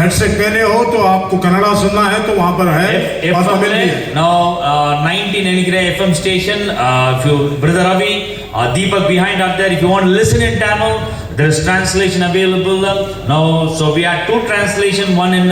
Headset पहने हो तो आपको कन्नड़ा सुनना है तो वहां पर है और तमिल भी है। Now 19 Enigre FM station, if you brother Ravi, Deepak behind up there, if you want to listen in Tamil, there is translation available now. So we had 2 translation, one in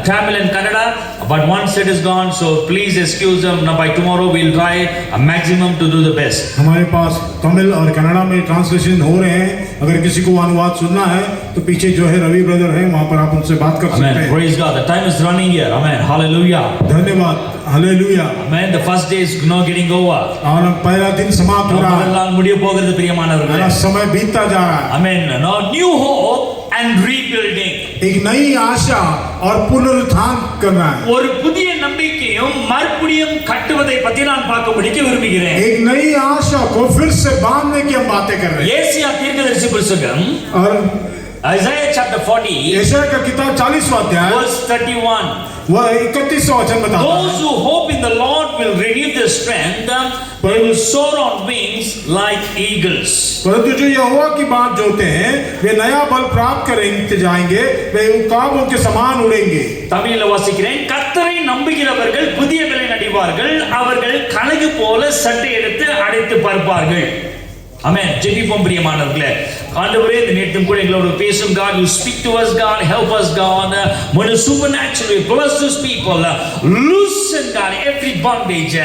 Tamil and Kannada, but one set is gone, so please excuse them. Now by tomorrow we'll try a maximum to do the best. हमारे पास तमिल और कन्नड़ा में translation हो रहे हैं। अगर किसी को अनुवाद सुनना है तो पीछे जो है रवि ब्रदर है, वहां पर आप उनसे बात कर सकते Amen. हैं। Praise God. The time is running here. Amen. Hallelujah. धन्यवाद, hallelujah. Amen. The first day is now getting over. और पहला दिन समाप्त हो रहा है, முதல் நாள் முடிய போகிறது பிரியமானவர்களே. समय बीतता जा रहा है। Amen. Now new hope and rebuilding. एक नई आशा और पुनरुत्थान करना है। ஒரு புதிய நம்பிக்கையும் மறுபடியும் கட்டுவதை பத்தி நான் பார்க்க விரும்புகிறேன். एक नई आशा को फिर से बांधने की हम बातें कर रहे हैं। ஏசாயா தீர்க்கதரிசி புத்தகம் और Isaiah chapter 40 यशायाह का किताब 40वां अध्याय verse 31. वह 31वां वचन बताता है। Those who hope in the Lord will renew their strength. They will soar on wings like eagles. परंतु जो यहोवा की बात जोते हैं वे नया बल प्राप्त करेंगे जाएंगे, वे उकाबों के समान उड़ेंगे। தமிழில் வாசிக்கிறேன். கர்த்தரை நம்புகிறவர்கள் புதிய பலன் அடைவார்கள், அவர்கள் கழுகு போல சட்டை எடுத்து அடைத்து பறப்பார்கள். Amen. ஜெபிப்போம் பிரியமானவர்களே. ஆண்டவரே, இந்த நேரத்தும் கூட எங்களோடு பேசும். God, you speak to us, God, help us, God. When you supernaturally bless these people, loosen, God, every bondage,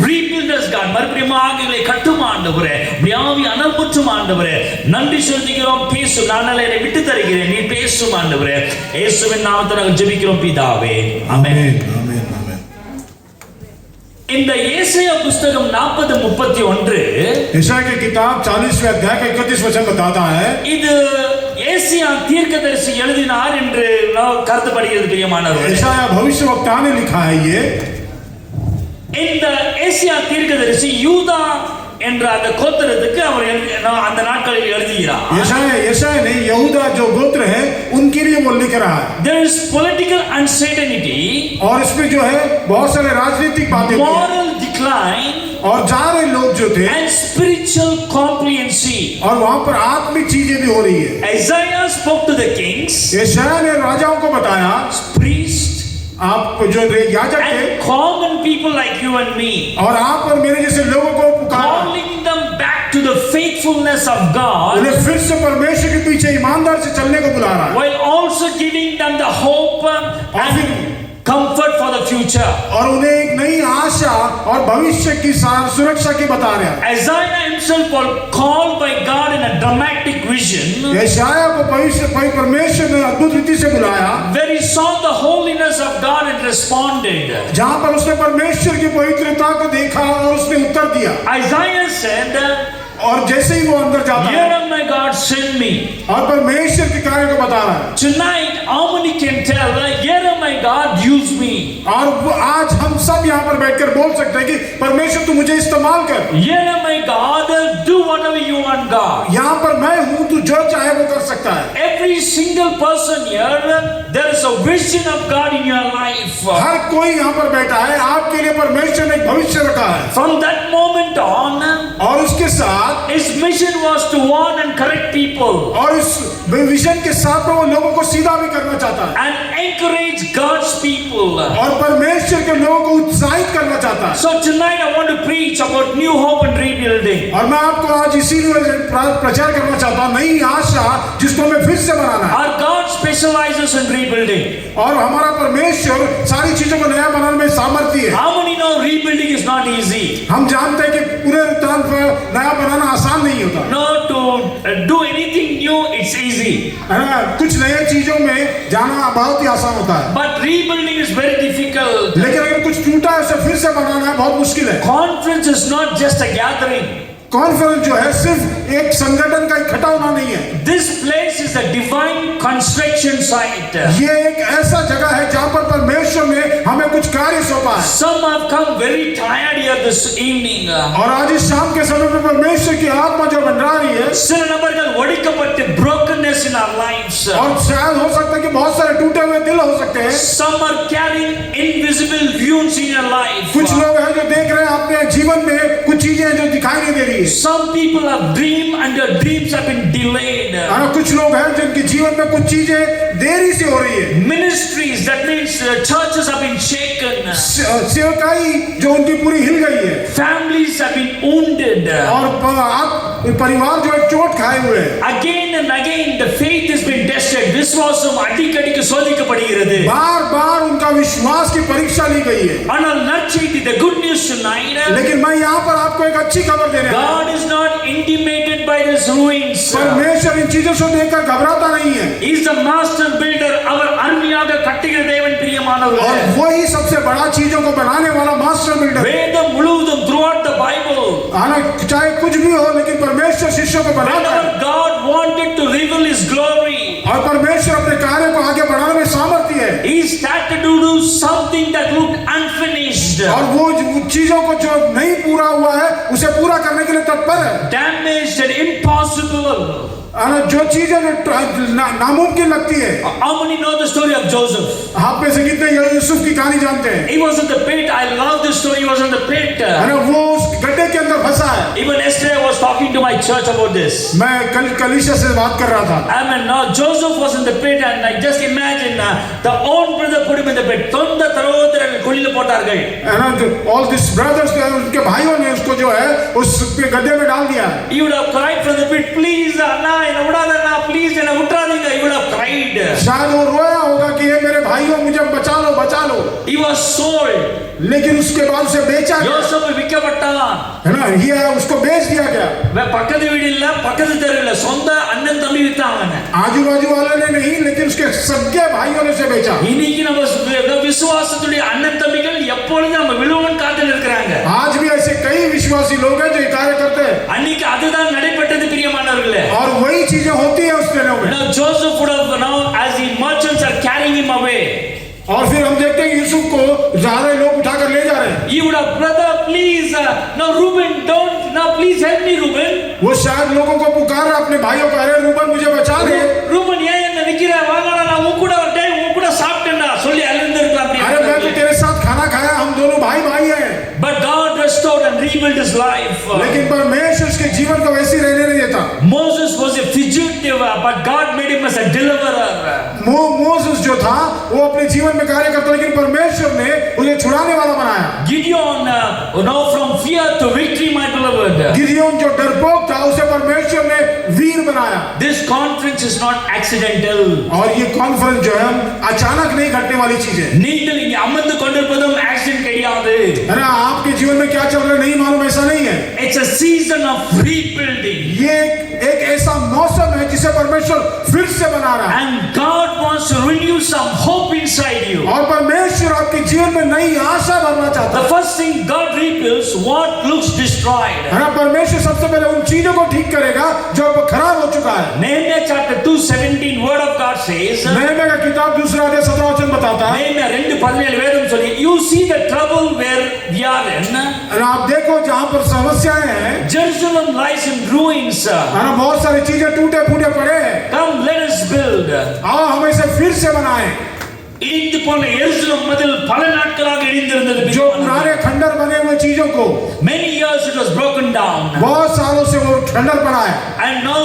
rebuild us, God. மறுபடியும் ஆகிகளை கட்டும் ஆண்டவரே, வியாதி அனல்பற்றும் ஆண்டவரே, நன்றி செலுத்துகிறோம். பேசும், நான் என்னை விட்டு தருகிறேன், நீ பேசும் ஆண்டவரே. இயேசுவின் நாமத்தில் நாங்கள் ஜெபிக்கிறோம் பிதாவே. ஆமென். आमीन, आमीन। இந்த ஏசாயா புத்தகம் 40:31 यशायाह की किताब 40वें अध्याय का 31 वचन बताता है। இது ஏசாயா தீர்க்கதரிசி எழுதினார் என்று கருதப்படுகிறது பிரியமானவர்களே। यशायाह भविष्यवक्ता ने लिखा है ये। இந்த ஏசாயா தீர்க்கதரிசி யூதா என்ற அந்த கோத்திரத்துக்கு அவர் அந்த நாட்களில் எழுதுகிறார்। यशायाह ने यहूदा जो गोत्र है उनके लिए वो लिख रहा है। There is political uncertainty और इसमें जो है बहुत सारे राजनीतिक बातें, moral decline और जा रहे लोग जो थे, and spiritual complacency। और वहां पर आत्मिक चीजें भी हो रही है। Isaiah spoke to the kings, यशायाह ने राजाओं को बताया, priests आप जो याजक थे and common people like you and me, और आप और मेरे जैसे लोगों को पुकारा, calling them back to the faithfulness of God, उन्हें फिर से परमेश्वर के पीछे ईमानदार से चलने को बुला रहा है, while also giving them the hope and comfort for the future. और उन्हें एक नई आशा और भविष्य की सुरक्षा की बता रहे हैं। Isaiah himself was called by God in a dramatic vision, यशायाह को परमेश्वर ने अद्भुत रीति से बुलाया, where he saw the holiness of God and responded. जहां पर उसने परमेश्वर की पवित्रता को देखा और उसने उत्तर दिया। Isaiah said, और जैसे ही वो अंदर जाता "Here है am my God, send me." और परमेश्वर के कार्य को बता रहा है। Tonight, how many can tell, "Here am my God, use me." और आज हम सब यहाँ पर बैठकर बोल सकते हैं कि परमेश्वर तू मुझे इस्तेमाल कर। Here am my God, do whatever you want, God. यहाँ पर मैं हूँ, तू जो चाहे वो कर सकता है। Every single person here, there is a vision of God in your life. हर कोई यहाँ पर बैठा है, आपके लिए परमेश्वर ने एक भविष्य रखा है। From that moment on, और उसके साथ his mission was to warn and correct people और इस विजन के साथ वो लोगों को सीधा भी करना चाहता है and encourage God's people. और परमेश्वर के लोगों को उत्साहित करना चाहता है। So tonight I want to preach about new hope and rebuilding. और मैं आपको आज इसीलिए प्रचार करना चाहता हूँ, नई आशा जिसको हमें फिर से बनाना है। Our God specializes in rebuilding. और हमारा परमेश्वर सारी चीजों को नया बनाने में सामर्थ्य है। How many know rebuilding is not easy? हम जानते हैं कि पुनरुत्थान पर नया बनाना आसान नहीं होता। No, to do anything new it's easy. है ना, कुछ नए चीजों में जाना बहुत ही आसान होता है। But rebuilding is very difficult. लेकिन अगर कुछ टूटा है उसे फिर से बनाना बहुत मुश्किल है। Conference is not just a gathering. Conference जो है सिर्फ एक संगठन का इकट्ठा होना नहीं है। This place is a divine construction site. ये एक ऐसा जगह है जहाँ पर परमेश्वर ने हमें कुछ कार्य सौंपा है। Some have come very tired here this evening. और आज इस शाम के समय में परमेश्वर की आत्मा जो मंडरा रही है, சில நபர்கள் ஒடுக்கப்பட்டு brokenness in our lives. और शायद हो सकता है कि बहुत सारे टूटे हुए दिल हो सकते हैं। Some are carrying invisible wounds in your life. कुछ लोग हैं जो देख रहे हैं अपने जीवन में कुछ चीजें जो दिखाई नहीं दे रही है। Some people have dreamed and their dreams have been delayed. कुछ लोग हैं जिनके जीवन में कुछ चीजें देरी से हो रही है। Ministry assemblies, that means churches have been shaken, सेवकाई जो उनकी पूरी हिल गई है, families have been wounded. और परिवार जो है चोट खाए हुए हैं। Again and again the faith has been tested. விசுவாசம் அடிக்கடிக்கு சோதிக்கப்படுகிறது. बार बार उनका विश्वास की परीक्षा ली गई है। ஆனால் நற்செய்தி, the good news tonight, लेकिन मैं यहाँ पर आपको एक अच्छी खबर देने आया हूं। God is not intimidated by these ruins. परमेश्वर इन चीजों से देखकर घबराता नहीं है, He is the master builder. அவர் அருமையாக கட்டுகிற தேவன் और பிரியமானவர்களே. वही सबसे बड़ा चीजों को बनाने वाला मास्टर बिल्डर। வேதம் முழுவதும் throughout the Bible, चाहे कुछ भी हो, लेकिन परमेश्वर शिष्यों को बनाता है, whenever God wanted to reveal His glory, और परमेश्वर अपने कार्य को आगे बढ़ाने में सामर्थ्य है, He started to do something that looked unfinished, और वो चीजों को जो नहीं पूरा हुआ है उसे पूरा करने के लिए तत्पर है। damaged and impossible. जो चीजें नामुमकिन लगती है। How many know the story of Joseph? आप में से कितने यूसुफ की कहानी जानते हैं? He was in the pit. I love this story. He was in the pit. वो उस गड्ढे के अंदर फंसा है। Even yesterday I was talking to my church about this. मैं कल कलीसिया से बात कर रहा था। I mean, now Joseph was in the pit, and like just imagine the own brother put him in the pit. சொந்த சகோதரர்கள் குழியில போட்டார்கள். All these brothers, उनके भाइयों ने उसको जो है उस गड्ढे में डाल दिया। He would have cried from the pit, please, ना इन्हें उड़ा देना, please इन्हें उठा देगा. He would have cried. शायद वो रोया होगा कि ये मेरे भाइयों, मुझे बचा लो, बचा लो। He was sold. लेकिन उसके बाद उसे बेचा गया, யோசேப்பு விற்கப்பட்டான். है ना? ये उसको बेच दिया गया। பக்கத்து வீடு இல்ல, பக்கத்து தெரு இல்ல, சொந்த அண்ணன் தம்பி வித்தாங்க. आजू बाजू वाले ने नहीं, लेकिन उसके सगे भाइयों ने उसे बेचा। இன்னைக்கு நம்ம விசுவாசத்துடைய அண்ணன் தம்பிகள் எப்பொழுதும் நம்ம விழுவன் காத்துல இருக்கிறாங்க. आज भी ऐसे कई विश्वासी लोग हैं जो कार्य करते हैं, அன்னைக்கு அதுதான் நடைபெற்றது பிரியமானவர்களே. और वही चीजें होती है उस दिनों में। Now Joseph would have now, as the merchants are carrying him away, और फिर हम देखते हैं यूसुफ को सारे लोग उठाकर ले जा रहे हैं। he would have, brother please, now Reuben don't, now please help me Reuben. वो शायद लोगों को पुकार रहा अपने भाइयों को, अरे रूबन मुझे बचा ले। Reuben ஏன் என்ன நிக்கிற, வாங்கடா, நான் உன் கூட ஒரு டைம் உன் கூட சாப்பிட்டேன்டா சொல்லி அழுந்திருக்கலாம். अरे मैं तो तेरे साथ खाना खाया, हम दोनों भाई भाई हैं। But God restored and rebuilt his life. लेकिन परमेश्वर उसके जीवन को वैसे ही रहने नहीं देता। Moses was a fugitive, but God made him as a deliverer. Moses जो था वो अपने जीवन में कार्य करता, लेकिन परमेश्वर ने उसे छुड़ाने वाला बनाया। Gideon, now from fear to victory, my beloved. Gideon जो डरपोक था, उसे परमेश्वर ने वीर बनाया। This conference is not accidental. और ये कॉन्फ्रेंस जो है अचानक नहीं घटने वाली चीज है। நீங்கள் இங்கே அமர்ந்து கொண்டிருப்பதும் accident கிடையாது. है ना? आपके जीवन में क्या चल रहा है नहीं मालूम, ऐसा नहीं है। It's a season of rebuilding. ये एक ऐसा मौसम है जिसे परमेश्वर फिर से बना रहा है, And God wants to renew some hope inside you. और परमेश्वर आपके जीवन में नई आशा भरना चाहता The है। first thing God rebuilds what looks destroyed. है ना? परमेश्वर सबसे पहले उन चीजों को ठीक करेगा जो खराब हो चुका है। Nehemiah chapter 2:17 word of God says, नहम्याह का किताब 2 अध्याय 17 वचन बताता है, Nehemiah 2:17 வேதம் சொல்லி, you see the trouble where we are in. और आप देखो जहाँ पर समस्याएं हैं, Jerusalem lies in ruins. है ना? बहुत सारी चीजें टूटे फूटे पड़े हैं। Come, let us build. आओ हम इसे फिर से बनाएं। இடிந்து போன எருசலேம் மதில் பல நாட்களாக இடிந்திருந்தது. जो पुराने खंडर बने हुए चीजों को Many years it was broken down. बहुत सालों से वो खंडर पड़ा है, And now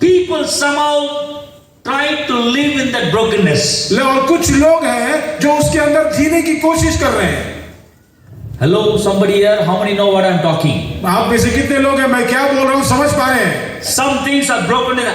people somehow try to live in that brokenness. और कुछ लोग हैं जो उसके अंदर जीने की कोशिश कर रहे हैं। Hello, somebody here, how many know what I'm talking? आप में से कितने लोग हैं मैं क्या बोल रहा हूँ समझ पा रहे हैं? Some things are broken in.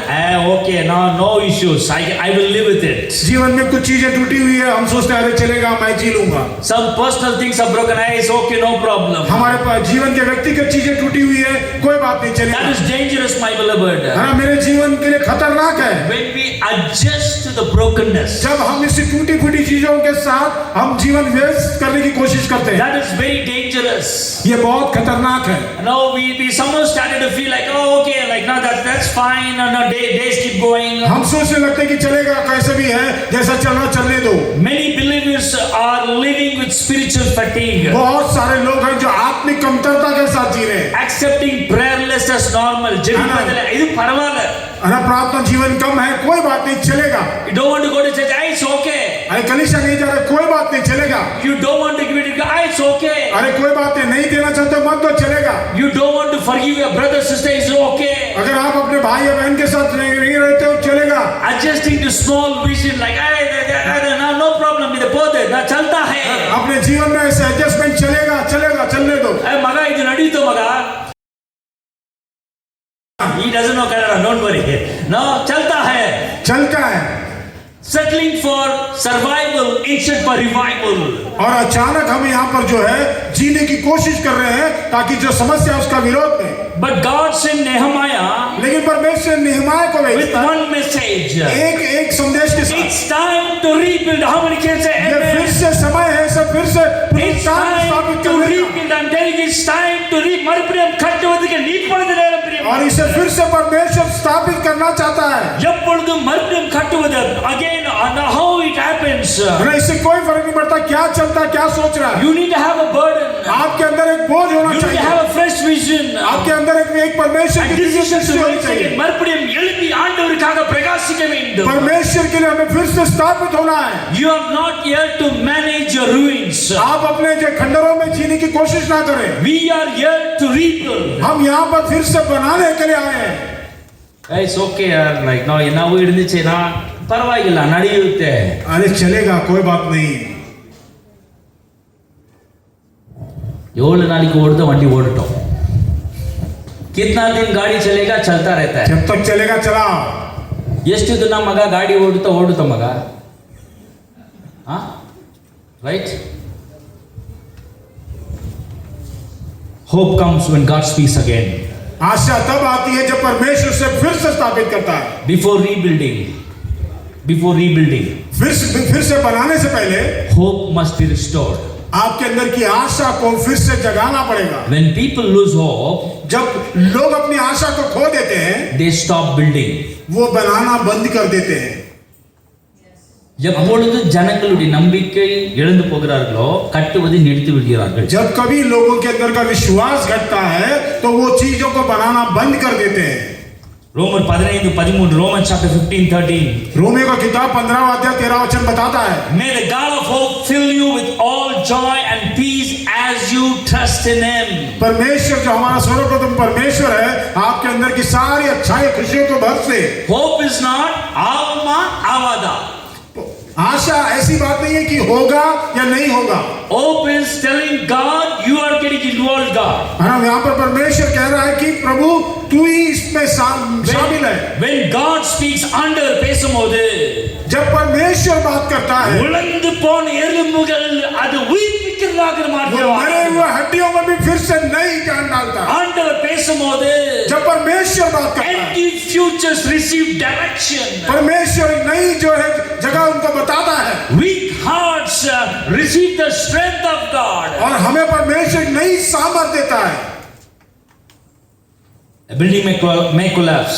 Okay, now no issues. I will live with it. जीवन में कुछ चीजें टूटी हुई है, हम सोचते हैं अरे चलेगा, मैं जी लूंगा। Some personal things are broken. It's okay, no problem. हमारे पास जीवन के व्यक्तिगत चीजें टूटी हुई है, कोई बात नहीं, चलेगा। That is dangerous, my beloved. हाँ, मेरे जीवन के लिए खतरनाक है When we adjust to the brokenness. जब हम इस टूटी फूटी चीजों के साथ हम जीवन व्यस्त करने की कोशिश करते हैं। That is very dangerous. ये बहुत खतरनाक है। Now we somehow started to feel like, oh okay, like now that's fine. No, days keep going. हम सोचने लगते हैं कि चलेगा, कैसे भी है, जैसा चलना चलने दो। Many believers are living with spiritual fatigue. बहुत सारे लोग हैं जो आत्मिक कमतरता के साथ जी रहे हैं। Accepting prayerless as normal. ஜெபிப்பதில்லை, இது பரவாயில்ல. प्रार्थना जीवन कम है, कोई बात नहीं, चलेगा। You don't want to go to church, it's okay. अरे कलीसिया नहीं जा रहे, कोई बात नहीं, चलेगा। You don't want to give it to God, it's okay. अरे कोई बात नहीं देना चाहते मत दो, चलेगा। You don't want to forgive your brother sister, it's okay. अगर आप अपने भाई या बहन के साथ नहीं रहते हो, चलेगा। Adjusting to small vision like no problem, अपने जीवन में ऐसे एडजस्टमेंट चलेगा चलेगा, चलने दो। ಮಗ ಇದು ನಡೀತು ಮಗ. He doesn't know Kannada, don't worry. No, चलता है. चलता है। Settling for survival instead for revival. और अचानक हम यहाँ पर जो है जीने की कोशिश कर रहे हैं ताकि जो समस्या है उसका विरोध में। But God sent Nehemiah लेकिन परमेश्वर नेहमाया को with भेजता one message. एक संदेश के साथ। It's time to rebuild. How many can say ये फिर amen? से समय है, सब फिर से It's पुनरुत्थान time स्थापित to करने का। rebuild. I'm telling you, it's time to rebuild. மறுபடியும் கட்டுவதற்கு நீ பொழுது நேரம் பிரியமா. और इसे फिर से परमेश्वर स्थापित करना चाहता है। எப்பொழுதும் மறுபடியும் கட்டுவது. Again, how it happens. हमें इससे कोई फर्क नहीं पड़ता क्या चलता क्या सोच रहा है। You need to have a burden. आपके अंदर एक बोझ होना You need to चाहिए। have a fresh vision. आपके अंदर एक परमेश्वर की Decision to होनी once चाहिए। again மறுபடியும் எழுப்பி ஆண்டவருக்காக பிரகாசிக்க வேண்டும். परमेश्वर के लिए हमें फिर से स्थापित होना है। You are not here to manage your ruins. आप अपने जो खंडरों में जीने की कोशिश ना करें। We are here to rebuild. हम यहाँ पर फिर से बनाने के लिए आए हैं। It's okay yaar, like now ನಾವು ಇಡ್ದಿಚೇನಾ ಪರವಾಗಿಲ್ಲ ನಡೆಯುತ್ತೆ. अरे चलेगा कोई बात नहीं। 7 ನಾಳಿಗೆ ಓಡ್ತಾ वंडी ಓಡಟೋம். कितना दिन गाड़ी चलेगा चलता रहता है. जब तक चलेगा चलाओ। ಎಷ್ಟು ದಿನ ಮಗ ಗಾಡಿ ಓಡುತ್ತಾ ಮಗ. Right? Hope comes when God speaks again. आशा तब आती है जब परमेश्वर से फिर से स्थापित करता है। Before rebuilding, फिर से बनाने से पहले hope must be restored. आपके अंदर की आशा को फिर से जगाना पड़ेगा। When people lose hope, जब लोग अपनी आशा को खो देते हैं, they stop building. वो बनाना बंद कर देते हैं। எப்பொழுது ஜனங்களுடைய நம்பிக்கை இழந்து போகிறார்களோ கட்டுவதை நிறுத்தி விடுகிறார்கள். जब कभी लोगों के अंदर का विश्वास घटता है तो वो चीजों को बनाना बंद कर देते हैं। रोमर 15:13 Romans chapter 15:13 रोमियो का किताब 15वां अध्याय 13वां वचन बताता है, May the God of hope fill you with all joy and peace as you trust in him. परमेश्वर जो हमारा सर्वप्रथम परमेश्वर है आपके अंदर की सारी अच्छाई खुशियों को भर से। Hope is not alma avada. आशा ऐसी बात नहीं है कि होगा या नहीं होगा। Hope is telling God you are getting involved God. हम यहाँ पर परमेश्वर कह रहा है कि प्रभु तू ही इसमें शामिल है। When God speaks under பேசும்போது जब परमेश्वर बात करता है உலர்ந்து போன எலும்புகள் அது உயிர்ப்பிக்கிறதாக वो மாற்றுவார். मरे हुए हड्डियों में भी फिर से नई जान डालता है। ஆண்டவர் பேசும்போது जब परमेश्वर बात करता है empty futures receive direction. परमेश्वर नई जो है जगह उनको बताता है Weak hearts receive the strength of God. और हमें परमेश्वर नई सामर्थ देता है। A building may collapse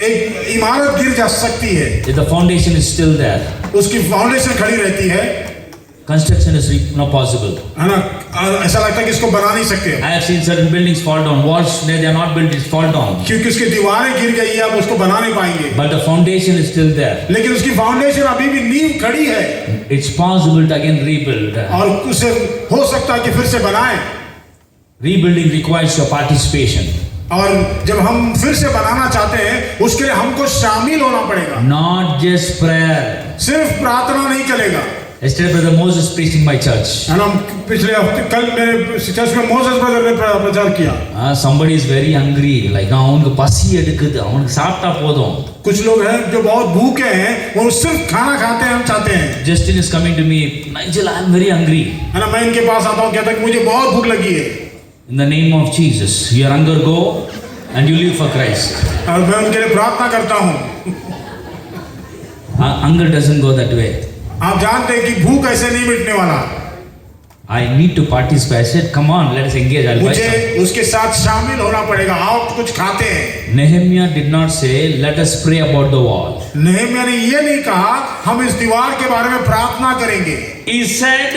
एक इमारत गिर जा सकती है, if the foundation is still there. उसकी फाउंडेशन खड़ी रहती है Construction is not possible. है ना। ऐसा लगता है कि इसको बना नहीं सकते I have seen certain buildings fall down. Walls they are not built, it's fall down. क्योंकि उसकी दीवारें गिर गई है, अब उसको बना नहीं पाएंगे। But the foundation is still there. लेकिन उसकी फाउंडेशन अभी भी नींव खड़ी है It's possible to again rebuild. और उसे हो सकता है कि फिर से बनाएं। Rebuilding requires your participation. और जब हम फिर से बनाना चाहते हैं उसके लिए हमको शामिल होना पड़ेगा। Not just prayer. सिर्फ प्रार्थना नहीं चलेगा। Yesterday brother Moses preached in my church. है ना, पिछले हफ्ते कल मेरे चर्च में मोसेस ब्रदर ने प्रचार किया। Somebody is very hungry. Like அவனுக்கு பசி எடுக்குது. அவனுக்கு சாப்பிட்டா போதும். कुछ लोग हैं जो बहुत भूखे हैं, वो सिर्फ खाना खाते हैं, हम चाहते हैं। Justin is coming to me. Nigel, I am very hungry. है ना, मैं इनके पास आता हूँ, कहता है कि मुझे बहुत भूख लगी है। In the name of Jesus, your hunger go and you live for Christ. और मैं उनके लिए प्रार्थना करता हूँ। Hunger doesn't go that way. आप जानते हैं कि भूख ऐसे नहीं मिटने वाला। I need to participate. I said, come on, let us engage. I'll buy मुझे some. उसके साथ शामिल होना पड़ेगा। आओ कुछ खाते हैं। Nehemiah did not say, let us pray about the wall. Nehemiah ने ये नहीं कहा हम इस दीवार के बारे में प्रार्थना करेंगे। He said,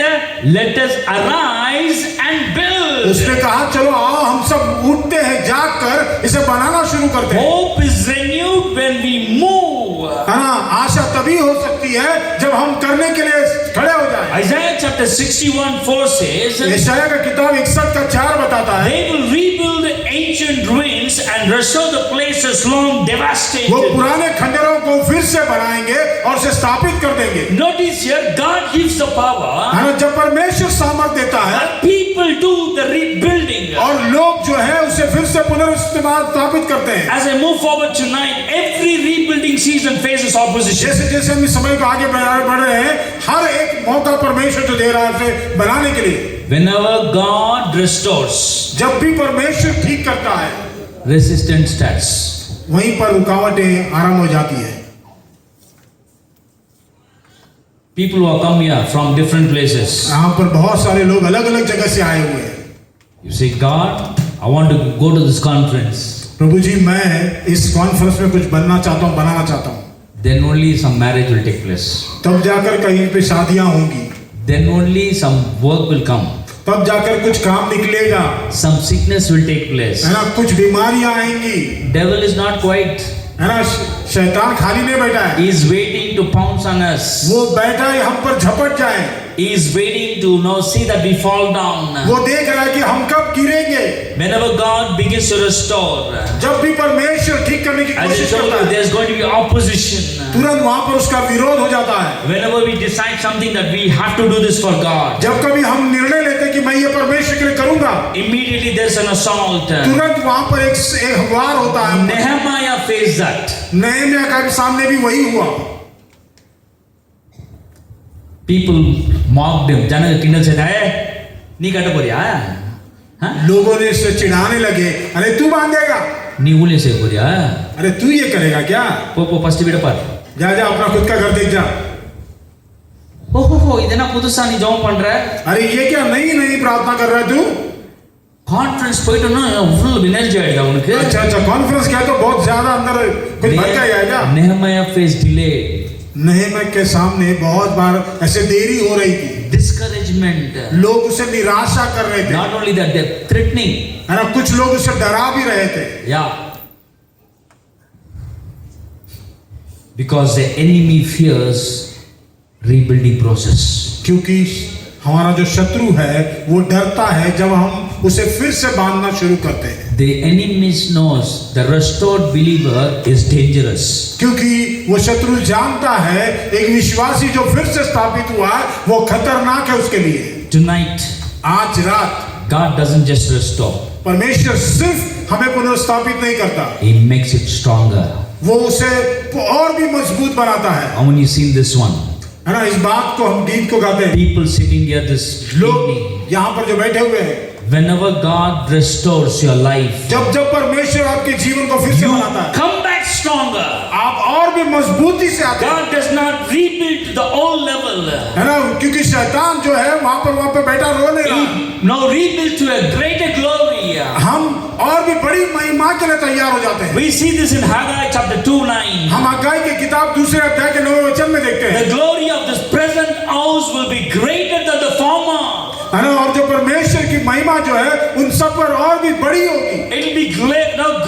let us arise and build. उसने कहा चलो आओ हम सब उठते हैं, जागकर इसे बनाना शुरू करते हैं। Hope is renewed when we move. है ना, आशा तभी हो सकती है जब हम करने के लिए खड़े हो जाएं। Isaiah chapter 61:4 says, यशायाह का किताब 61 का 4 बताता है they will rebuild the ancient ruins buildings and restore the places long वो devastated. पुराने खंडरों को फिर से बनाएंगे और उसे स्थापित कर देंगे। Notice here, God gives the power, है ना, जब परमेश्वर सामर्थ देता है and people do the rebuilding. और लोग जो है उसे फिर से पुनर्स्थापित स्थापित करते हैं। As I move forward tonight, every rebuilding season faces opposition. जैसे जैसे हम इस समय को आगे बढ़ रहे हैं, हर एक मौका परमेश्वर जो दे रहा है उसे बनाने के लिए। Whenever God restores, जब भी परमेश्वर ठीक करता है, resistance starts. वहीं पर रुकावटें आरंभ हो जाती है। People who have come here from different places. यहाँ पर बहुत सारे लोग अलग अलग जगह से आए हुए हैं। You say, God, I want to go to this conference. प्रभु जी, मैं इस कॉन्फ्रेंस में कुछ बनना चाहता हूँ, बनाना चाहता हूँ। Then only some marriage will take place. तब जाकर कहीं पे शादियाँ होंगी। Then only some work will come. तब जाकर कुछ काम निकलेगा। Some sickness will take place. है ना, कुछ बीमारियाँ आएंगी। Devil is not quiet. है ना, शैतान खाली नहीं बैठा है। He is waiting to pounce on us. वो बैठा है हम पर झपट जाए। He is waiting to see that we fall down. वो देख रहा है कि हम कब गिरेंगे। Whenever God begins to restore, जब भी परमेश्वर ठीक करने की as I कोशिश told करता you, है, there's going to be opposition. तुरंत वहां पर उसका विरोध हो जाता है। Whenever we decide something that we have to do this for God, जब कभी हम निर्णय लेते हैं कि मैं ये परमेश्वर के लिए करूंगा, immediately there's an assault. तुरंत वहां पर एक वार होता है। Nehemiah faced that. नहम्याह के सामने भी वही हुआ। People mocked him. जनक किन्नल से थाए नी कट पोरिया हाँ लोगों ने इससे चिढ़ाने लगे, अरे तू बांधेगा, नी उले से पोरिया अरे तू ये करेगा क्या, पो फर्स्ट बीड़ा पर जा जा अपना खुद का घर देख जा। ஓஹோ இதென்ன புதுசா நீ ஜெபம் பண்ற अरे ये क्या नई नई प्रार्थना कर रहा है तू। கான்ஃபரன்ஸ் போயிட்டோம்னா ஃபுல் எனர்ஜி ஆயிடுதா உனக்கு। अच्छा अच्छा, कॉन्फ्रेंस क्या तो बहुत ज्यादा अंदर कुछ भर के आएगा। नेहमिया फेस डिले, नहम्याह के सामने बहुत बार ऐसे देरी हो रही थी, डिस्करेजमेंट, लोग उसे निराशा कर रहे थे। Not only that they threatening, है ना, कुछ लोग उसे डरा भी रहे थे। या because the enemy fears rebuilding process, क्योंकि हमारा जो शत्रु है वो डरता है जब हम उसे फिर से बांधना शुरू करते हैं। The enemy knows the restored believer is dangerous. क्योंकि वो शत्रु जानता है एक विश्वासी जो फिर से स्थापित हुआ है वो खतरनाक है उसके लिए। Tonight, आज रात God doesn't just restore. परमेश्वर सिर्फ हमें पुनर्स्थापित नहीं करता, He makes it stronger. वो उसे और भी मजबूत बनाता है। How many seen this one? है ना, इस बात को हम गीत को गाते हैं। People sitting here this लोग evening, यहाँ पर जो बैठे हुए हैं, whenever God restores your life, जब जब परमेश्वर आपके जीवन को फिर से you बनाता है, come back stronger. आप और भी मजबूती से आते हैं। God does not rebuild to the old level. है ना, क्योंकि शैतान जो है वहां पर बैठा रो नहीं रहा। He now rebuild to a greater glory. हम और भी बड़ी महिमा के लिए तैयार हो जाते हैं। We see this in Haggai chapter 2:9. हम हग्गाई की किताब 2 अध्याय के 9वें वचन में देखते हैं। The glory of this present house will be greater than the former. है ना, और जो परमेश्वर की महिमा जो है उन सब पर और भी बड़ी होगी। It will be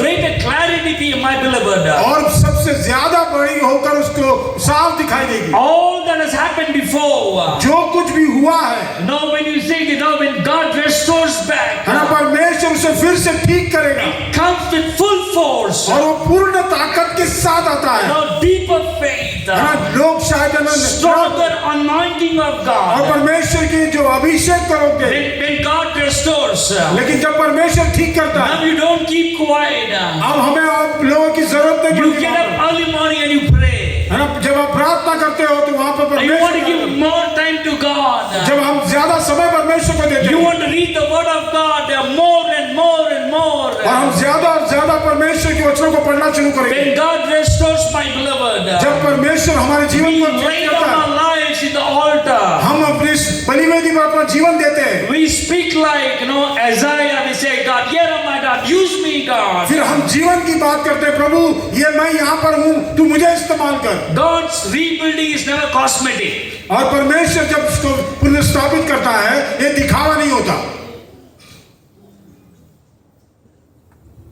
greater clarity, my beloved. और सबसे ज्यादा बड़ी होकर उसको साफ दिखाई देगी। All that has happened before. जो कुछ भी हुआ है, Now when you say it, now when God restores back, है ना, परमेश्वर उसे फिर से ठीक करेगा it comes with full force. और वो पूर्ण ताकत के साथ आता है। Now deeper faith, है ना, लोग शायद है ना, stronger anointing of और God. परमेश्वर की जो अभिषेक करोगे, When God restores, लेकिन जब परमेश्वर ठीक करता है, now you don't keep quiet. अब हमें आप लोगों की जरूरत नहीं You पड़ती। get up early morning and you pray. है ना, जब आप प्रार्थना करते हो तो वहां पर And you want to परमेश्वर, give more time to God. जब हम ज्यादा समय परमेश्वर को देते You हैं want to read the word of God more and more and more. और हम ज्यादा और ज्यादा परमेश्वर के वचनों को पढ़ना शुरू करेंगे, When God restores, my beloved, जब परमेश्वर हमारे we जीवन को lay ठीक down करता है, our lives in the altar. हम अपनी बलिवेदी पर अपना जीवन देते हैं। We speak like, Isaiah, we say, God, here am I, God, use me, God. फिर हम जीवन की बात करते हैं, प्रभु ये मैं यहाँ पर हूँ, तू मुझे इस्तेमाल कर। God's rebuilding is never cosmetic. और परमेश्वर जब उसको पुनर्स्थापित करता है, ये दिखावा नहीं होता,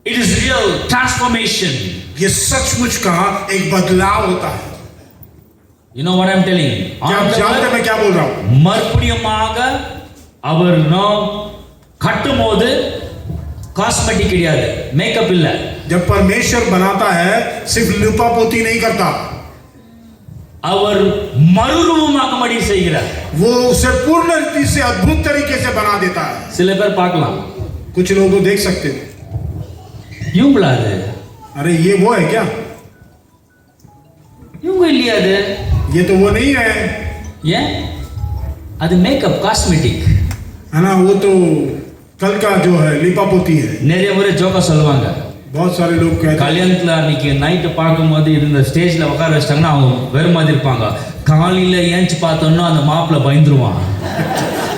It is real transformation. ये सचमुच का एक बदलाव होता है। You know what I'm telling? क्या आप जानते हैं मैं क्या बोल रहा हूँ? மறுபடியுமாக அவர் கட்டும் போது காஸ்மெட்டிக் கிடையாது, மேக்கப் இல்ல. जब परमेश्वर बनाता है सिर्फ लिपापोती नहीं करता, அவர் மறுரூபமாகும்படி செய்கிறார். वो उसे पूर्ण रीति से अद्भुत तरीके से बना देता है. சில பேர் பார்க்கலாம், कुछ लोग को देख सकते हैं, இவங்களா அது, अरे ये वो है क्या, இவங்க இல்லையா அது, ये तो वो नहीं है, ஏன் அது மேக்கப் காஸ்மெட்டிக். है ना, वो तो कल का जो है लिपापोती है. நிறைய முறை ஜோக்கா சொல்லுவாங்க, बहुत सारे लोग कहते हैं, கல்யாணத்துல அன்னைக்கு நைட்டு பார்க்கும்போது இருந்த ஸ்டேஜ்ல உட்கார வச்சிட்டாங்கன்னா அவங்க வேறு மாதிரி இருப்பாங்க. காலையில ஏஞ்சி பார்த்தோன்னா அந்த மாப்பிள்ள பயந்துருவான்.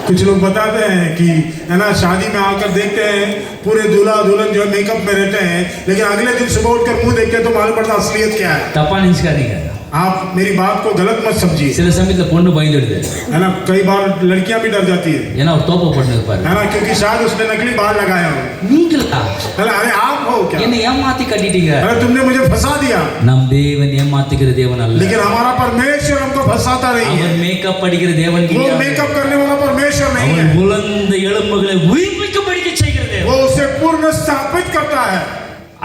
कुछ लोग बताते हैं कि है ना, शादी में आकर देखते हैं पूरे दूल्हा दुल्हन जो है मेकअप में रहते हैं, लेकिन अगले दिन सुबह उठकर मुंह देखते हैं तो मालूम पड़ता असलियत क्या है. தப்பா நினைச்சுக்காதீங்க, आप मेरी बात को गलत मत समझिए, சில சமயத்துல பொண்ணு பயந்துடுது, है ना, कई बार लड़कियां भी डर जाती है, ஏன்னா ஒரு தோப்ப பொண்ணு இருப்பாரு, है ना, क्योंकि शायद उसने नकली बाल लगाया हो. நீங்களா है ना, अरे आप हो क्या, என்ன ஏமாத்தி கட்டிட்டீங்க. अरे तुमने मुझे फंसा दिया. நம் தேவன் ஏமாத்துகிற தேவன் அல்ல, लेकिन हमारा परमेश्वर हमको फंसाता नहीं है. அவர் மேக்கப் அடிக்கிற தேவன் वो கிடையாது. मेकअप करने वाला परमेश्वर नहीं है, அவர் உலர்ந்த எலும்புகளை உயிர்ப்பிக்கும்படி செய்கிற தேவன், वो उसे पूर्ण स्थापित करता है.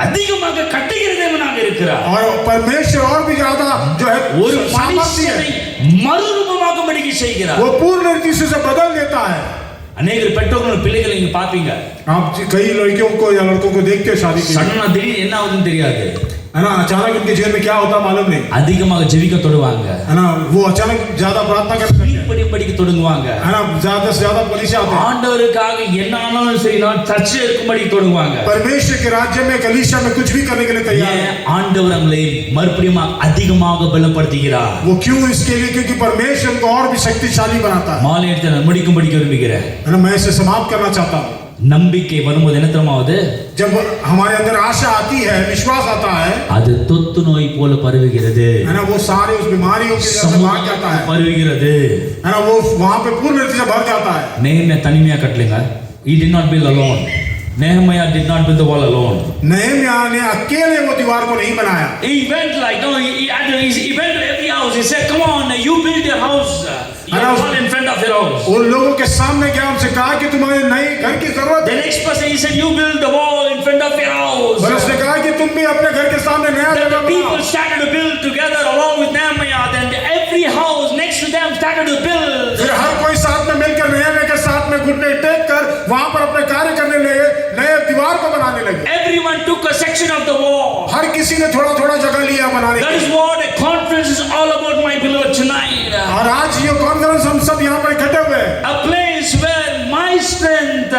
அதிகமாக கட்டுகிற தேவனாக இருக்கிறார். और परमेश्वर और भी ज्यादा जो है ஒரு सामर्थ्य மனுஷனை है, மறுரூபமாகும்படி செய்கிறார். वो पूर्ण रीति से उसे बदल देता है. அநேகர் பெற்றோர்கள் பிள்ளைகளை நீங்க பாப்பீங்க, आप कई लड़कियों को या लड़कों को देखते हो शादी के लिए, சடனா திடீர்னு என்ன ஆகுதுன்னு தெரியாது, है ना, अचानक उनके जीवन में क्या होता मालूम नहीं, அதிகமாக ஜெபிக்க தொடுவாங்க, है ना, वो अचानक ज्यादा प्रार्थना करते हैं, படிக்க தொடங்குவாங்க, है ना, ज्यादा से ज्यादा कलीसिया आते हैं, ஆண்டவருக்காக என்ன ஆனாலும் சரி நான் சர்ச்சில் இருக்கும்படி தொடங்குவாங்க. परमेश्वर के राज्य में कलीसिया में कुछ भी करने के लिए तैयार है. ஏன் ஆண்டவர் நம்மளை மறுபடியும் அதிகமாக பலப்படுத்துகிறார். वो क्यों, इसके लिए क्योंकि परमेश्वर को और भी शक्तिशाली बनाता है. மாலை எடுத்து நான் முடிக்கும்படி விரும்புகிறேன். है ना, मैं इसे समाप्त करना चाहता हूँ. நம்பிக்கை வரும்போது என்ன தெரியுமாவது, जब हमारे अंदर आशा आती है, विश्वास आता है, அது தொத்து நோய் போல பரவுகிறது, है ना, वो सारे उस बीमारियों के जैसे भाग जाता है, பரவுகிறது, है ना, वो वहां पे पूर्ण रीति से भर जाता है. நெஹெமியா தனிமையா கட்டலைங்க. He did not build alone. Nehemiah did not build the wall alone. नहम्याह ने अकेले वो दीवार को नहीं बनाया. He went like, no, he went to every house. He said, come on, you build your house. You wall in front of your house. उन लोगों के सामने गया, उनसे कहा कि तुम्हारे नए घर की जरूरत The है. next person, he said, you build the wall in front of your house. और उसने कहा कि तुम भी अपने घर के सामने नया Then जगह the people बनाओ. started to build together along with Nehemiah. Then every house next to them started to build. फिर हर कोई साथ में मिलकर नहम्याह के साथ में घुटने टेक कर वहां पर अपने कार्य करने लगे, नए दीवार को बनाने लगे. Everyone took a section of the wall. हर किसी ने थोड़ा थोड़ा जगह लिया बनाने That के. is what a conference is all about, my beloved, tonight. और आज ये कॉन्फ्रेंस हम सब यहाँ पर इकट्ठे हुए हैं. A place where my strength,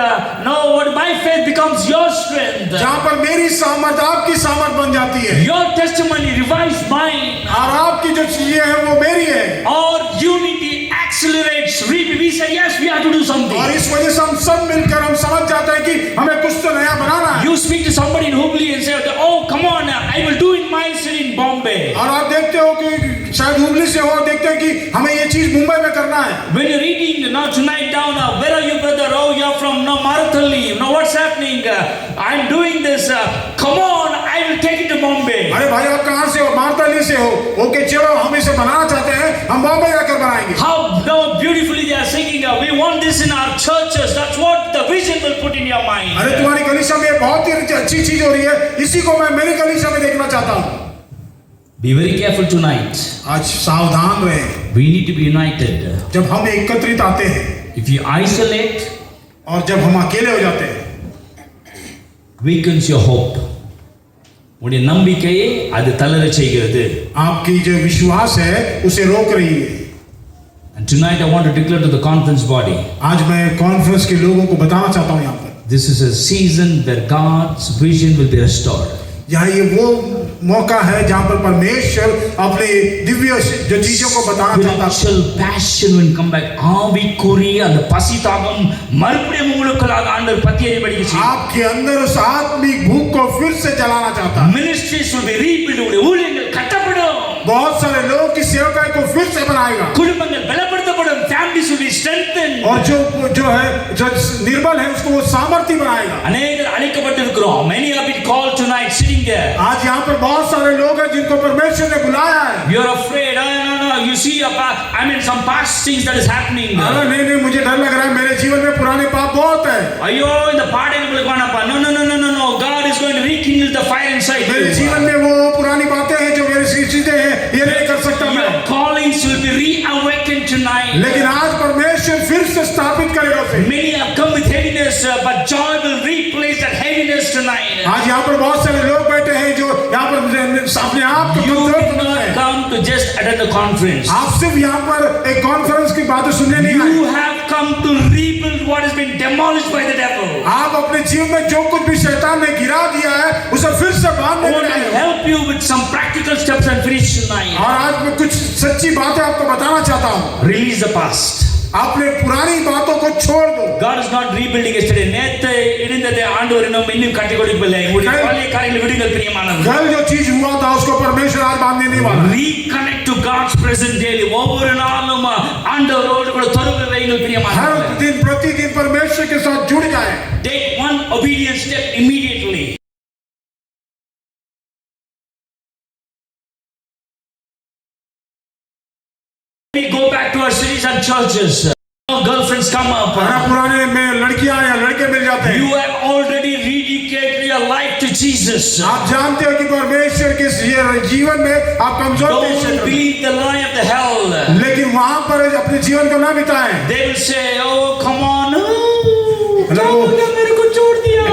what my faith becomes your strength. जहाँ पर मेरी सामर्थ आपकी सामर्थ बन जाती है, Your testimony revives mine. और आपकी जो चीजें हैं वो मेरी है. Our unity accelerates. We say yes, we have to do something. और इस वजह से हम सब मिलकर हम समझ जाते हैं कि हमें कुछ तो नया बनाना है. You speak to somebody in Hubli and say, oh, come on, I will do in my city in Bombay. और आप देखते हो कि शायद हुबली से हो, देखते हैं कि हमें ये चीज मुंबई में करना है. When you're reading now tonight down, where are you, brother? Oh, you're from Marathali. Now what's happening? I'm doing this. Come on, I will take it to Bombay. अरे भाई आप कहाँ से हो? मारताली से हो? ओके चलो, हम इसे बनाना चाहते हैं, हम बॉम्बे जाकर बनाएंगे. How beautifully they are singing. We want this in our churches. That's what the vision will put in your mind. अरे तुम्हारी कलीसिया में बहुत ही अच्छी चीज हो रही है, इसी को मैं मेरी कलीसिया में देखना चाहता हूँ. Be very careful tonight. आज सावधान रहें. We need to be united. जब हम एकत्रित आते हैं If you isolate, और जब हम अकेले हो जाते हैं, weakens your hope. உடைய நம்பிக்கையை அது தளர செய்கிறது. आपकी जो विश्वास है उसे रोक रही है. And tonight I want to declare to the conference body. आज मैं कॉन्फ्रेंस के लोगों को बताना चाहता हूँ यहाँ पर, This is a season where God's vision will be restored. यहाँ ये वो मौका है जहाँ पर परमेश्वर अपने दिव्य जो चीजों को बताना चाहता है. Spiritual passion will come back. ஆவிக்குரிய அந்த பசி தாகம் மறுபடியும் உங்களுக்குள்ளாக ஆண்டவர் பத்தியரை படிக்க செய்யும். आपके अंदर उस आत्मिक भूख को फिर से जलाना चाहता है. Ministries will be rebuilt. உங்களுடைய ஊழியங்கள் கட்டப்படும். बहुत सारे लोग की सेवकाई को फिर से बनाएगा. குடும்பங்கள் பலப்படுத்தப்படும். Families will be strengthened. और जो है जो निर्बल है उसको वो सामर्थ्य बनाएगा। அநேகர் அழைக்கப்பட்டிருக்கிறோம். Many have been called tonight sitting there. आज यहाँ पर बहुत सारे लोग हैं जिनको परमेश्वर ने बुलाया है। You are afraid. No. You see, some past things that is happening. नहीं, मुझे डर लग रहा है, मेरे जीवन में पुराने पाप बहुत है। ஐயோ இந்த பாடம் உங்களுக்கு வேணாம்ப்பா. No. God is going to rekindle the fire inside you. मेरे जीवन में वो पुरानी बातें हैं जो मेरी चीजें हैं, ये नहीं कर सकता मैं। Your callings will be reawakened tonight. लेकिन आज परमेश्वर फिर से स्थापित करेगा उसे। Many have come with heaviness, but joy will replace that heaviness tonight. आज यहाँ पर बहुत सारे लोग बैठे हैं जो यहाँ पर अपने आप को You कमजोर did not come to just attend the conference. आप सिर्फ यहाँ पर एक कॉन्फ्रेंस की बातें सुनने नहीं आए। You have come to rebuild what has been demolished by the devil. आप अपने जीवन में जो कुछ भी शैतान ने गिरा दिया है उसे फिर से I बांधने want के to लिए। help you with some practical steps and finish tonight. और आज मैं कुछ सच्ची बातें आपको बताना चाहता हूँ। Release the past. आपने पुरानी बातों को छोड़ दो। God is not rebuilding yesterday. நேத்து இடிந்ததை ஆண்டவர் இன்னும் கட்டி கொடுக்கவில்லை. உங்களுடைய பழைய காரியங்களை விடுங்கள் பிரியமானவர்களே. कल जो चीज हुआ था उसको परमेश्वर आज बांधने नहीं वाला। Reconnect to God's present daily. ஒவ்வொரு நாளும் ஆண்டவரோடு கூட தொடர்பு வையுங்கள் பிரியமானவர்களே. हर दिन प्रतिदिन परमेश्वर के साथ जुड़ जाए। Take one obedient step immediately. We go back to our cities and churches. Girlfriends come up. पुराने में लड़कियां या लड़के मिल जाते हैं। You have already rededicated your life to Jesus. आप जानते हो कि परमेश्वर के जीवन में आप कमजोर Don't believe the lie of the hell. लेकिन वहां पर अपने जीवन को ना बिताएं। They will say, "Oh, come on, hello, मेरे को छोड़ दिया."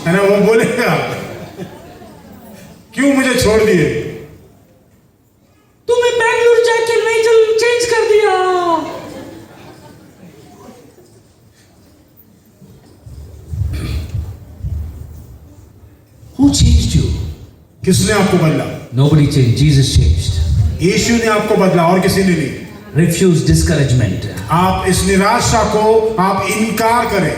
है ना, वो बोलेगा क्यों मुझे छोड़ दिए? तुम्हें बेंगलुरु जाके नहीं चेंज कर दिया। Who changed you? किसने आपको बदला? Nobody changed. Jesus changed. यीशु ने आपको बदला और किसी ने नहीं। Refuse discouragement. आप इस निराशा को आप इनकार करें।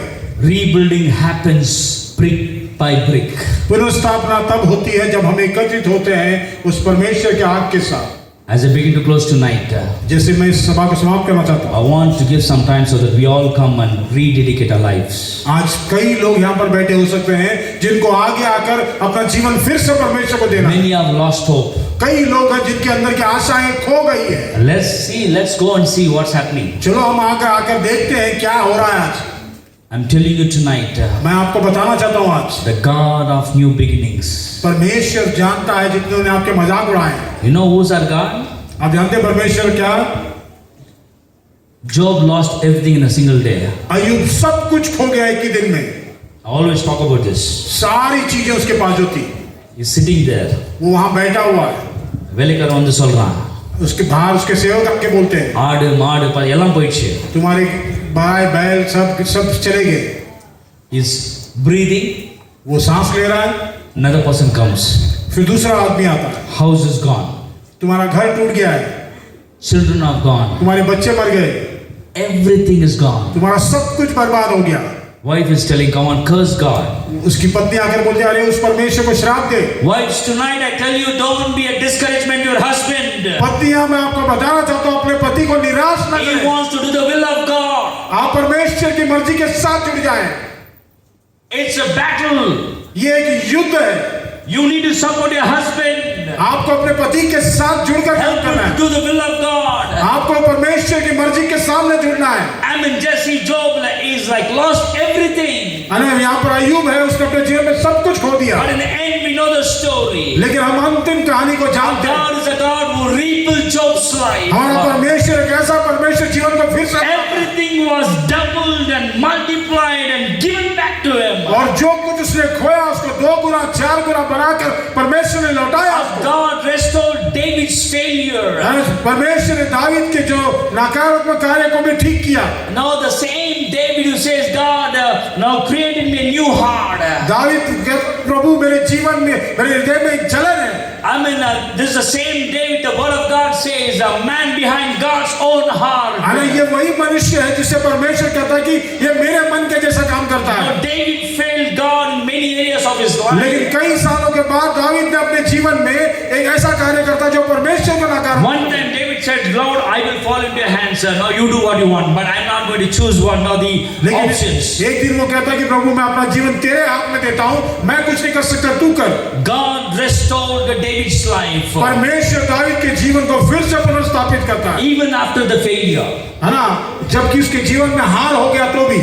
Rebuilding happens brick by brick. पुनर्स्थापना तब होती है जब हम एकत्रित होते हैं उस परमेश्वर के हाथ के साथ। As I begin to close tonight, जैसे मैं इस सभा को समाप्त करना चाहता हूँ। I want to give some time so that we all come and rededicate our lives. आज कई लोग यहाँ पर बैठे हो सकते हैं जिनको आगे आकर अपना जीवन फिर से परमेश्वर को देना। Many have lost hope. कई लोग हैं जिनके अंदर की आशाएं खो गई है। Let's go and see what's happening. चलो हम आगे आकर देखते हैं क्या हो रहा है आज। I'm telling you tonight, मैं आपको बताना चाहता हूँ आज the God of new beginnings. परमेश्वर जानता है जितने आपके मजाक उड़ाए। You know who's our God? आप जानते हैं परमेश्वर क्या? Job lost everything in a single day. अय्यूब सब कुछ खो गया एक ही दिन में। I always talk about this. सारी चीजें उसके पास जो थी He's sitting there. वो वहां बैठा हुआ है। வேலைக்காரன் வந்து சொல்றான், उसके बाहर उसके सेवक आके बोलते हैं ஆடு மாடு எல்லாம் போயிடுச்சு. तुम्हारे गाय बैल सब चले गए। He's breathing. वो सांस ले रहा है। Another person comes. फिर दूसरा आदमी आता है। House is gone. तुम्हारा घर टूट गया है। Children are gone. तुम्हारे बच्चे मर गए। Everything is gone. तुम्हारा सब कुछ बर्बाद हो गया। Wife is telling, come on, curse God. उसकी पत्नी आकर बोलती है अरे उस परमेश्वर को श्राप दे। Wives, tonight I tell you, don't be a discouragement to your husband. पत्नियां, मैं आपको बताना चाहता हूँ अपने पति को निराश न He करें। wants to do the will of God. आप परमेश्वर की मर्जी के साथ जुड़ जाएं। It's a battle. ये एक युद्ध है। You need to support your husband. आपको अपने पति के साथ जुड़कर काम Help करना him है। to do the will of God. आपको परमेश्वर की मर्जी के सामने जुड़ना है। I mean, Jesse, Job is like lost everything. अरे यहाँ पर अय्यूब है, उसने अपने जीवन में सब कुछ खो दिया। But in the end, we know the story. लेकिन हम अंतिम कहानी को जानते हैं। God is a God who rebuilt Job's life. हमारा परमेश्वर एक ऐसा परमेश्वर जीवन को फिर से Everything was doubled and multiplied and given back to him. और जो कुछ उसने खोया उसको 2 गुना 4 गुना बनाकर परमेश्वर ने लौटाया उसको। God restored David's failure. परमेश्वर ने दावीद के जो नकारात्मक कार्य को भी ठीक किया। Now the same David who says, God, now created me a new heart. David प्रभु मेरे जीवन में मेरे हृदय में एक जलन है। I mean, this is the same David. The word of God says, a man behind God's own heart. अरे ये वही मनुष्य है जिसे परमेश्वर कहता है कि ये मेरे मन के जैसा काम करता है। Now David failed God in many areas years of his लेकिन life. कई सालों के बाद दाऊद ने अपने जीवन में एक ऐसा कार्य करता जो परमेश्वर को नकार। One time David said, Lord, I will fall into your hands. Now you do what you want, but I'm not going to choose one of the लेकिन options. एक दिन वो कहता कि प्रभु मैं अपना जीवन तेरे हाथ में देता हूँ, मैं कुछ नहीं कर सकता, तू कर। God restored David's life. परमेश्वर दाऊद के जीवन को फिर से पुनर्स्थापित करता है, Even after the failure. है ना, जबकि उसके जीवन में हार हो गया तो भी।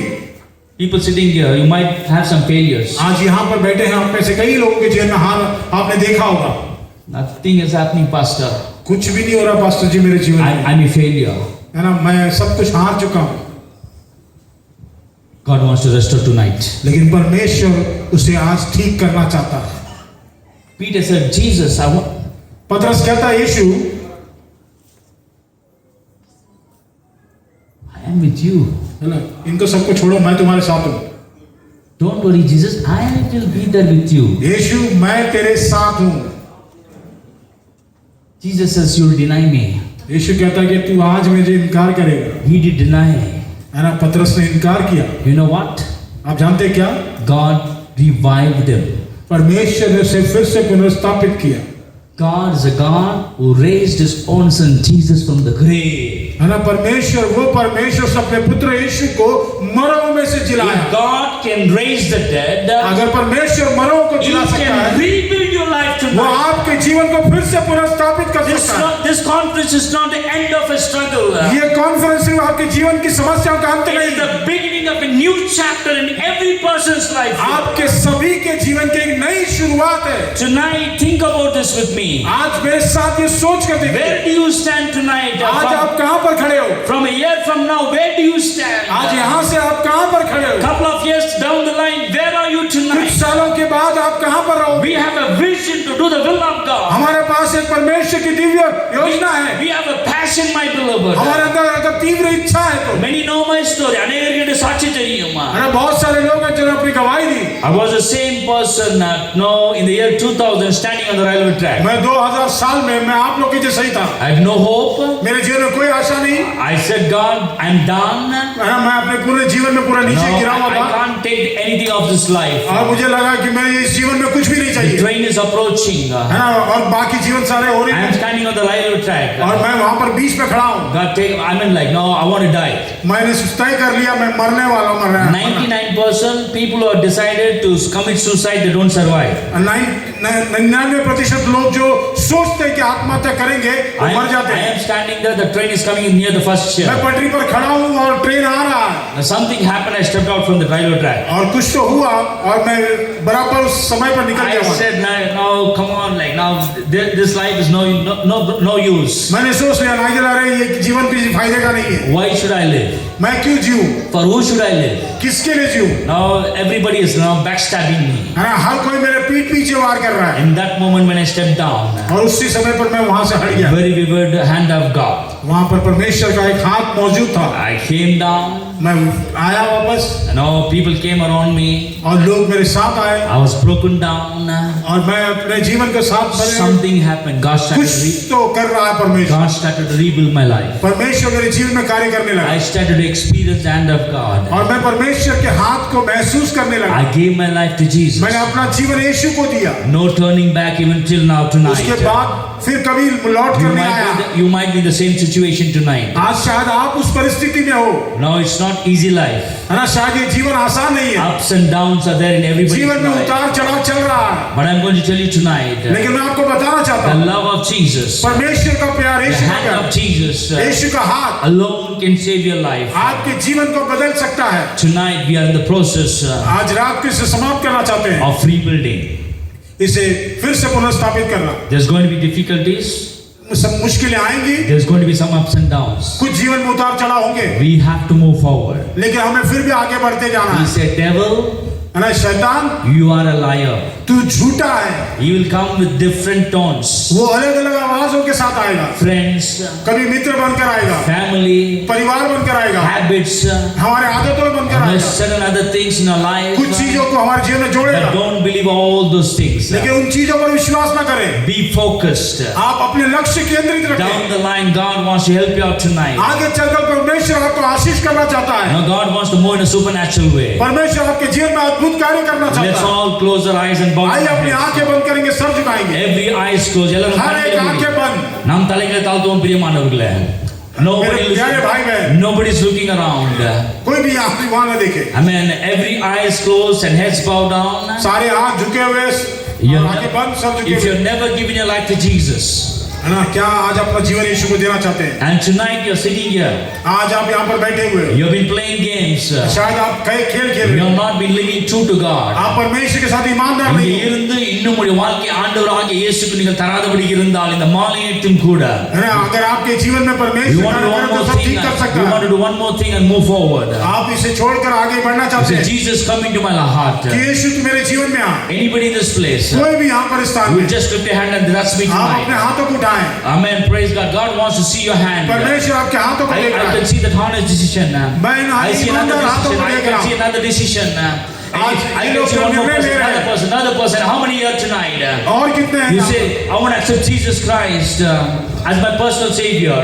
People sitting here, you might have some failures. आज यहाँ पर बैठे हैं, आप में से कई लोगों के जीवन में हार आपने देखा होगा। Nothing is happening, Pastor. कुछ भी नहीं हो रहा पास्टर जी मेरे जीवन में, I'm a failure. है ना, मैं सब कुछ हार चुका हूँ। God wants to restore tonight. लेकिन परमेश्वर उसे आज ठीक करना चाहता है। Peter said, Jesus, I want. पतरस कहता है, यीशु I am with you. है ना, इनको सबको छोड़ो, मैं तुम्हारे साथ हूँ। Don't worry, Jesus, I will be there with you. यीशु मैं तेरे साथ हूँ। Jesus says, you'll deny me. यीशु कहता है कि तू आज मुझे इनकार करेगा। He did deny. है ना, पतरस ने इनकार किया। You know what? आप जानते हैं क्या? God revived them. परमेश्वर ने उसे फिर से पुनर्स्थापित किया। God is a God who raised his own son Jesus from the grave. है ना, परमेश्वर वो परमेश्वर से अपने पुत्र यीशु को मरों में से जिलाया। If God can raise the dead, अगर परमेश्वर मरों को He जिला सकता can है, rebuild your life वो tonight. आपके जीवन को फिर से पुनर्स्थापित कर सकता है। This conference is not the end of a struggle. ये कॉन्फ्रेंस सिर्फ आपके जीवन की समस्याओं का अंत It नहीं is है, the beginning of a new chapter in every person's life. आपके सभी के जीवन की एक नई शुरुआत है। Tonight, think about this with me. आज मेरे साथ ये सोच कर देखिए, Where do you stand tonight? आज आप कहाँ पर खड़े हो? From a year from now, where do you stand? आज यहाँ से आप कहाँ पर खड़े हो? Couple of years down the line, where are you कुछ tonight? सालों के बाद आप कहाँ पर रहोगे? We have a vision to do the will of God. हमारे पास एक परमेश्वर की दिव्य योजना है। We have a passion, my beloved. हमारे अंदर अगर तीव्र इच्छा है तो Many know my story. अनेक साक्षी தெரியுமா? अरे बहुत सारे लोग हैं जिन्होंने अपनी गवाही दी। I was the same person in the year 2000 standing on the railway track. मैं 2000 साल में मैं आप लोग के जैसा ही था। I had no hope. मेरे जीवन में कोई आशा नहीं। I said, God, I'm done. मैं अपने पूरे जीवन में पूरा नीचे गिरा हुआ I था can't take anything of this life. और मुझे लगा कि मैं इस जीवन में कुछ भी नहीं The चाहिए, train is approaching. है ना, और बाकी जीवन सारे हो रहे I am हैं standing on the railway track. और मैं वहां पर बीच में खड़ा हूँ। God take, I mean like, no, I want to die. मैंने तय कर लिया मैं मरने वाला हूँ, मर रहा हूँ। 99% people who have decided to commit suicide, they don't survive. 99% लोग जो सोचते हैं कि आत्महत्या करेंगे वो मर जाते I हैं। am standing there, the train is coming near the first मैं chair. पटरी पर खड़ा हूँ और ट्रेन आ रहा है Now something happened, I stepped out from the railway track. और कुछ तो हुआ और मैं बराबर उस समय पर निकल गया I वहाँ। said, no, come on, like now, this life is no use. मैंने सोच लिया नाइजल आ रहे ये जीवन किसी फायदे का नहीं है, Why should I live? मैं क्यों जीऊं, For who should I live? किसके लिए जीऊं, Now everybody is now backstabbing me. है ना, हर कोई मेरे पीठ पीछे वार कर रहा है। In that moment when I stepped down, और उसी समय पर मैं वहां से हट गया, very vivid hand of God. वहां पर परमेश्वर का एक हाथ मौजूद था। I came down, मैं आया वापस and all people came around me. और लोग मेरे साथ आए I was broken down. और मैं अपने जीवन के साथ बने। Something happened. God कुछ started तो कर रहा है परमेश्वर, to rebuild my life. परमेश्वर मेरे जीवन में कार्य करने लगा I started to experience the hand of God. और मैं परमेश्वर के हाथ को महसूस करने लगा। I gave my life to Jesus. मैंने अपना जीवन यीशु को दिया, No turning back even till now tonight. उसके बाद फिर कभी लौट कर नहीं आया। You might be in the same situation tonight. आज शायद आप उस परिस्थिति में हो, No, it's not easy life. है ना, शायद ये जीवन आसान नहीं है, Ups and downs are there in everybody's जीवन में life. उतार चढ़ाव चल रहा है। But I'm going to tell you tonight, लेकिन मैं आपको बताना चाहता the हूँ, love of Jesus, परमेश्वर का प्यार, the यीशु का hand of प्यार, Jesus यीशु का हाथ alone can save your life. आपके जीवन को बदल सकता है। Tonight we are in the process आज रात को इसे समाप्त करना चाहते हैं, of rebuilding. इसे फिर से पुनर्स्थापित करना। There's going to be difficulties. सब मुश्किलें आएंगी, There's going to be some ups and downs. कुछ जीवन में उतार चढ़ाव होंगे, We have to move forward. लेकिन हमें फिर भी आगे बढ़ते जाना He है। said, devil, है ना, शैतान you are a liar. तू झूठा है, He will come with different tones. वो अलग अलग आवाजों के साथ आएगा, Friends, कभी मित्र बनकर आएगा, family, परिवार बनकर आएगा, habits, हमारे आदतों में बनकर there's आएगा, certain other things in our life. कुछ चीजों को हमारे जीवन में जोड़ेगा, But don't believe all those things. लेकिन उन चीजों पर विश्वास ना करें। Be focused. आप अपने लक्ष्य केंद्रित रखें। Down the line, God wants to help you out tonight. आगे चलकर परमेश्वर परमेश्वर आपको आशीष करना चाहता है। Now God wants to move in a supernatural way. परमेश्वर आपके जीवन में अद्भुत कार्य करना Let's चाहता है। all close our eyes and bow आइए our अपनी heads. आंखें बंद करेंगे, सर झुकाएंगे, Every eyes closed. எல்லாரும் हर एक கண்களை आंखें மூடி. बंद। நாம் தலைகளை தாழ்த்துவோம் பிரியமானவர்களே. Nobody मेरे प्यारे भाई बहन, Nobody's looking around. कोई भी आंखें वहां न देखे, Amen. Every eyes closed and heads bowed down. सारे हाथ झुके हुए, आंखें बंद, सर झुके If हुए, you've never given your life to Jesus, है ना? क्या आज अपना जीवन यीशु को देना चाहते हैं? and tonight you're sitting here, आज आप यहाँ पर बैठे हुए हो, you've been playing games, शायद आप कई खेल खेल you रहे हो, have not been living true to God. आप परमेश्वर के साथ ईमानदार இங்கே नहीं हो, இருந்து இன்னும் உடைய வாழ்க்கை ஆண்டவராகிய இயேசுக்கு நீங்கள் தராதபடி இருந்தால் இந்த மாலையிட்டும் கூட है ना? अगर आपके जीवन में you परमेश्वर want to do कार्य one करे more तो सब thing, ठीक कर you सकता want है। to do one more thing and move forward. आप इसे छोड़कर आगे बढ़ना चाहते Say, हैं Jesus, come into my heart. कि यीशु तू मेरे जीवन में आ। Anybody in this place, कोई भी यहाँ पर स्थान you में, just lift your hand and that's me आप अपने tonight. हाथों को उठाएं। Amen. Praise God. God wants to see your hand. परमेश्वर आपके हाथों को देख I रहा can है। see that honest decision. मैं इन I see another ईमानदार हाथों decision. को I देख can रहा see हूँ। another decision. आज I ये can लोग see one more निर्णय ले person, रहे हैं। another person. How many here tonight? और कितने हैं You यहाँ पर? say, I want to accept Jesus Christ as my personal Savior.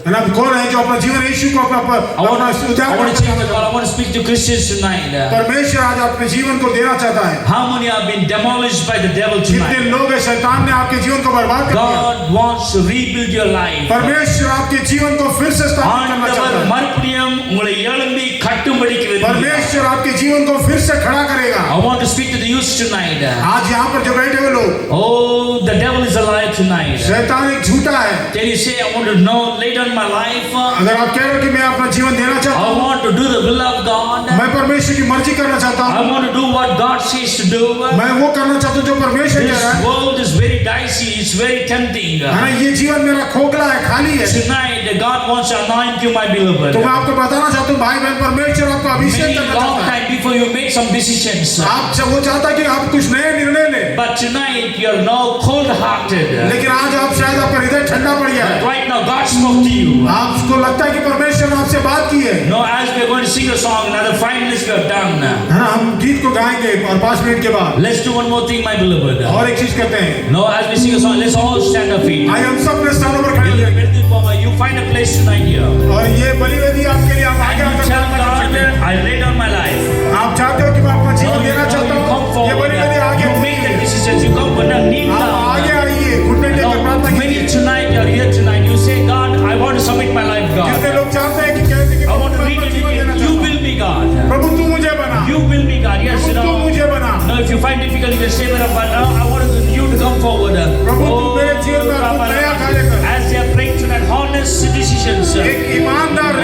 है ना? कौन है जो अपना जीवन यीशु को अपना I want to उद्धार करना change the चाहता call. है? I want to speak to Christians tonight. परमेश्वर आज अपने जीवन को देना चाहता है। How many have been demolished by the devil कितने tonight? लोग हैं, शैतान ने आपके जीवन को बर्बाद कर दिया। God wants to rebuild your life. परमेश्वर आपके जीवन को फिर से स्थापित करना ஆண்டவர் चाहता है। மறுபடியும் உங்களை எழும்பி கட்டும்படிக்கு விரும்புகிறார். परमेश्वर आपके जीवन को फिर से खड़ा करेगा। I want to speak to the youth tonight. आज यहाँ पर जो बैठे हुए लोग, Oh, the devil is a liar tonight. शैतान एक झूठा है। Can you say, I want to know, lay down my life. अगर आप कह रहे हो कि मैं अपना जीवन देना चाहता I हूँ, want to do the will of God. मैं परमेश्वर की मर्जी करना चाहता I हूँ, want to do what God says to do. मैं वो करना चाहता हूँ जो परमेश्वर कह रहा This है। world is very dicey. It's very tempting. है ना? ये जीवन मेरा खोखला है, खाली है। Tonight, God wants to anoint you, my beloved. तो मैं आपको बताना चाहता हूँ भाई बहन, परमेश्वर आपको अभिषेक Many करना long चाहता है। time before you make some decisions. आप जब वो चाहता है कि आप कुछ नए निर्णय लें, But tonight, you're now cold-hearted. लेकिन आज आप शायद आपका हृदय ठंडा पड़ गया है। Right now, God spoke to you. आपको लगता है कि परमेश्वर ने आपसे बात की है। No, as we're going to sing a song, another 5 minutes we are done. है ना? हम गीत को गाएंगे और 5 मिनट के बाद Let's do one more thing, my beloved. और एक चीज करते हैं। No, as we sing a song, let's all stand up feet. आइए हम सब अपने स्थानों पर खड़े हो जाएंगे You find a place tonight here. और ये बलिवेदी आपके लिए आप आगे And you आकर tell प्रार्थना कर सकते हैं। God, I lay down my life. आप चाहते हो कि मैं अपना No, जीवन you देना चाहता come हूँ, ये forward. बलिवेदी आगे You make the decisions. You come, but now kneel आप आगे down. आइए, घुटने टेककर प्रार्थना Many कीजिए। tonight you're here tonight. You say, God, I want to submit my life, जितने God. लोग चाहते हैं कि कहते हैं कि I मैं want to अपना read जीवन देना it. चाहता You हूँ। will be God. प्रभु तू मुझे बना, You will be God. Yes, you प्रभु तू know. मुझे बना। No, if you find difficult, you can stay there, but I want you to come forward. प्रभु तू मेरे जीवन में कुछ नया कार्य कर। As they are praying tonight, honest decisions. एक ईमानदार